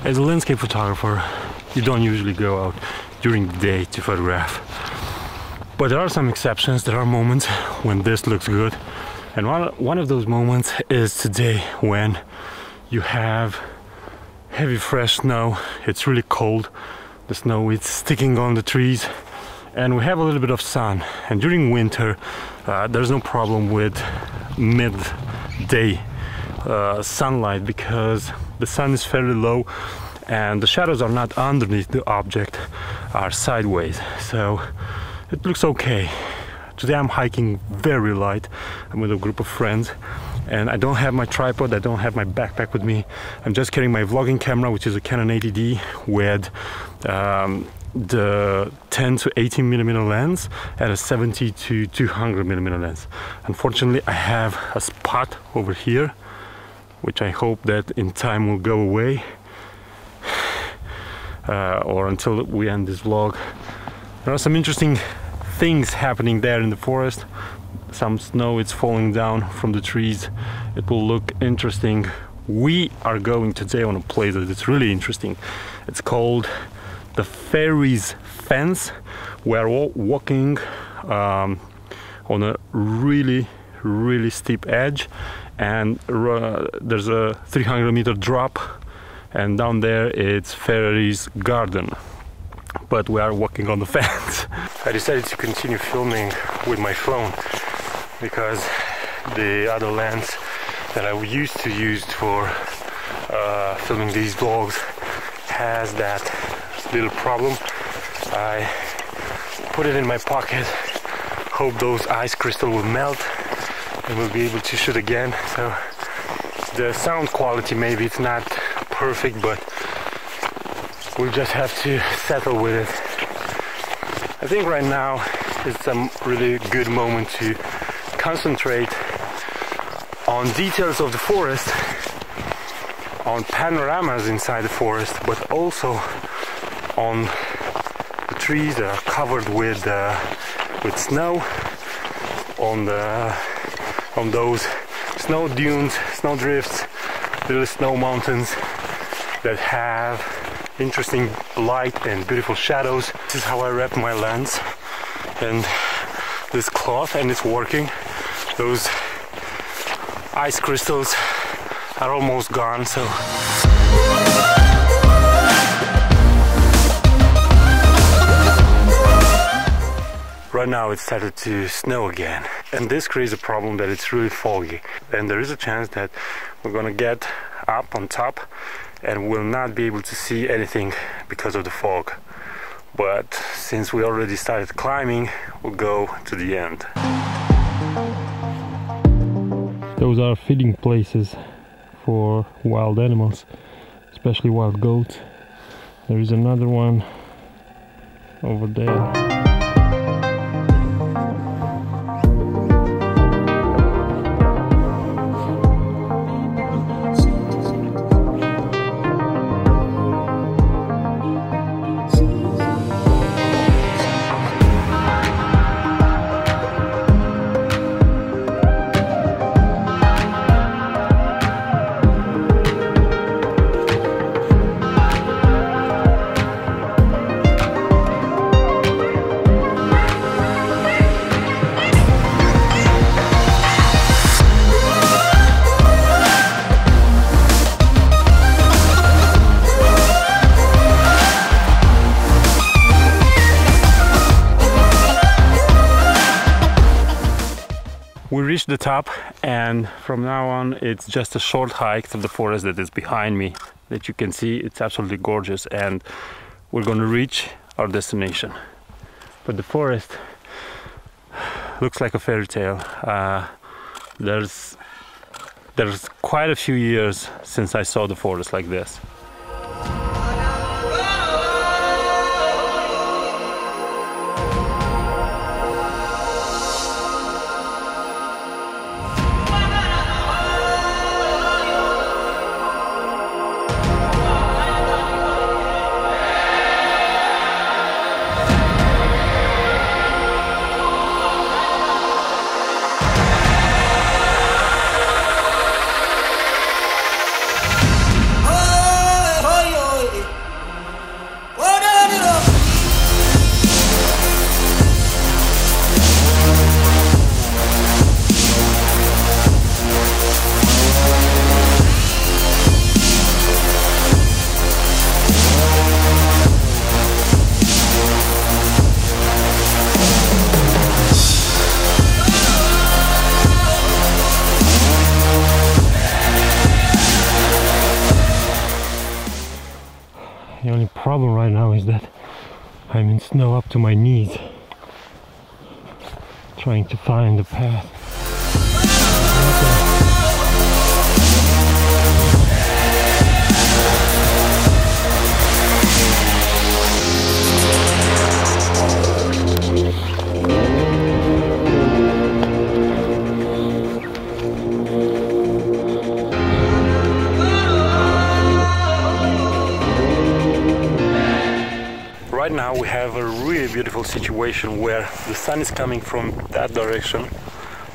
As a landscape photographer, you don't usually go out during the day to photograph. But there are some exceptions. There are moments when this looks good. And one of those moments is today when you have heavy fresh snow. It's really cold. The snow is sticking on the trees. And we have a little bit of sun. And during winter, there's no problem with midday sunlight because the sun is fairly low and the shadows are not underneath the object, are sideways, so it looks okay. Today I'm hiking very light. I'm with a group of friends and I don't have my tripod, I don't have my backpack with me. I'm just carrying my vlogging camera, which is a Canon 80D with the 10 to 18 millimeter lens and a 70 to 200 millimeter lens. Unfortunately, I have a spot over here which I hope that in time will go away, or until we end this vlog. There are some interesting things happening there in the forest. Some snow is falling down from the trees. It will look interesting. We are going today on a place that is really interesting. It's called the Fairies Fence. We are walking on a really steep edge, and there's a 300-meter drop, and down there it's Fairies Garden, but we are walking on the fence. I decided to continue filming with my phone because the other lens that I used to use for filming these vlogs has that little problem. I put it in my pocket, hope those ice crystals will melt and we'll be able to shoot again. So the sound quality, maybe it's not perfect, but we'll just have to settle with it. I think right now is a really good moment to concentrate on details of the forest, on panoramas inside the forest, but also on the trees that are covered with snow, on those snow dunes, snow drifts, little snow mountains that have interesting light and beautiful shadows. This is how I wrap my lens and this cloth, and it's working. Those ice crystals are almost gone, so right now it started to snow again, and this creates a problem that it's really foggy, and there is a chance that we're gonna get up on top and we'll not be able to see anything because of the fog. But since we already started climbing, we'll go to the end. Those are feeding places for wild animals, especially wild goats. There is another one over there. We reached the top, and from now on it's just a short hike through the forest that is behind me that you can see. It's absolutely gorgeous, and we're going to reach our destination. But the forest looks like a fairy tale. There's quite a few years since I saw the forest like this. Oh! The only problem right now is that I'm in snow up to my knees, trying to find the path. Right now we have a really beautiful situation where the sun is coming from that direction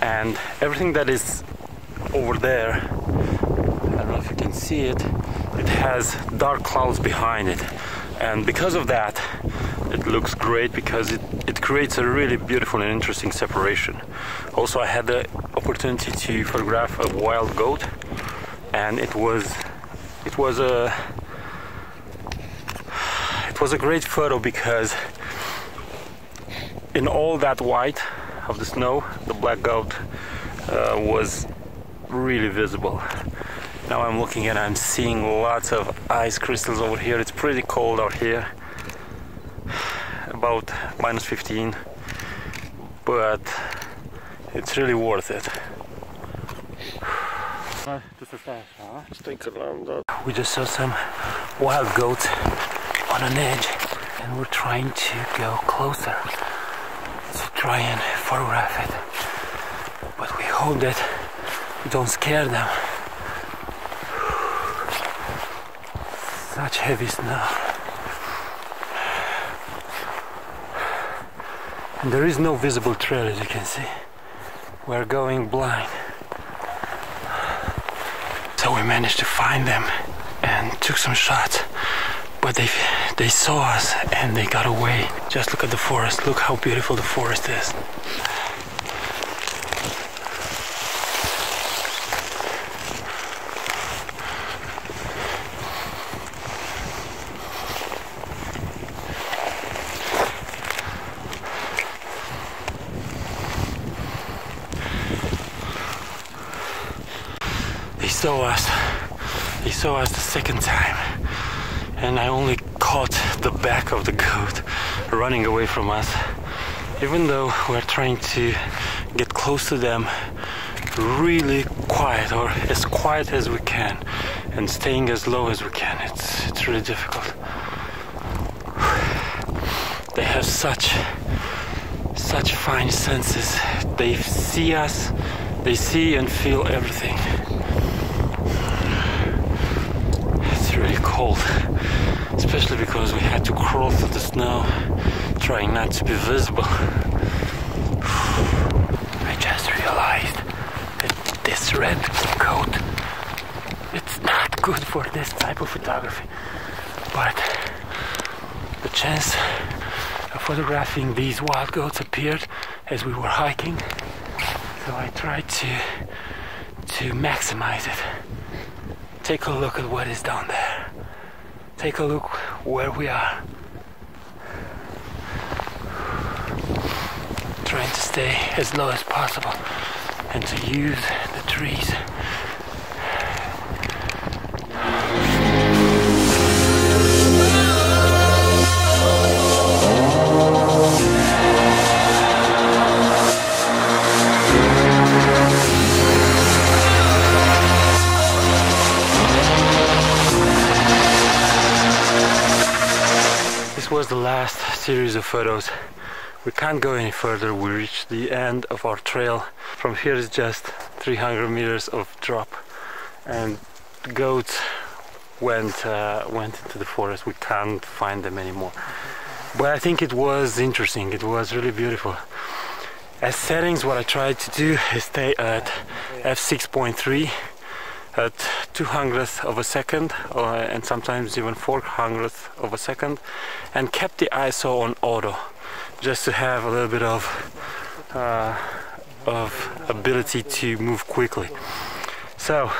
and everything that is over there, I don't know if you can see it, it has dark clouds behind it, and because of that it looks great because it creates a really beautiful and interesting separation. Also, I had the opportunity to photograph a wild goat, and it was a great photo because in all that white of the snow, the black goat was really visible. Now I'm looking and I'm seeing lots of ice crystals over here. It's pretty cold out here, about -15, but it's really worth it. We just saw some wild goats on an edge and we're trying to go closer to try and photograph it, but we hope that we don't scare them. Such heavy snow, and there is no visible trail, as you can see. We're going blind, so we managed to find them and took some shots, but they saw us and they got away. Just look at the forest. Look how beautiful the forest is. They saw us the second time, and I only caught the back of the goat running away from us. Even though we're trying to get close to them really quiet, or as quiet as we can, and staying as low as we can, it's really difficult. They have such fine senses. They see us, they see and feel everything. Really cold, especially because we had to crawl through the snow, trying not to be visible. I just realized that this red coat, it's not good for this type of photography, but the chance of photographing these wild goats appeared as we were hiking, so I tried to maximize it. Take a look at what is down there. Take a look where we are. Trying to stay as low as possible and to use the trees. This was the last series of photos. We can't go any further. We reached the end of our trail. From here is just 300 meters of drop, and the goats went into the forest. We can't find them anymore. But I think it was interesting. It was really beautiful. As settings, what I tried to do is stay at f6.3 at 200th of a second, and sometimes even 400th of a second, and kept the ISO on auto, just to have a little bit of ability to move quickly. So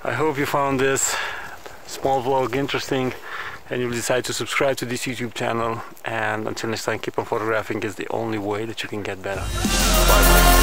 I hope you found this small vlog interesting, and you'll decide to subscribe to this YouTube channel. And until next time, keep on photographing. Is the only way that you can get better. Bye bye.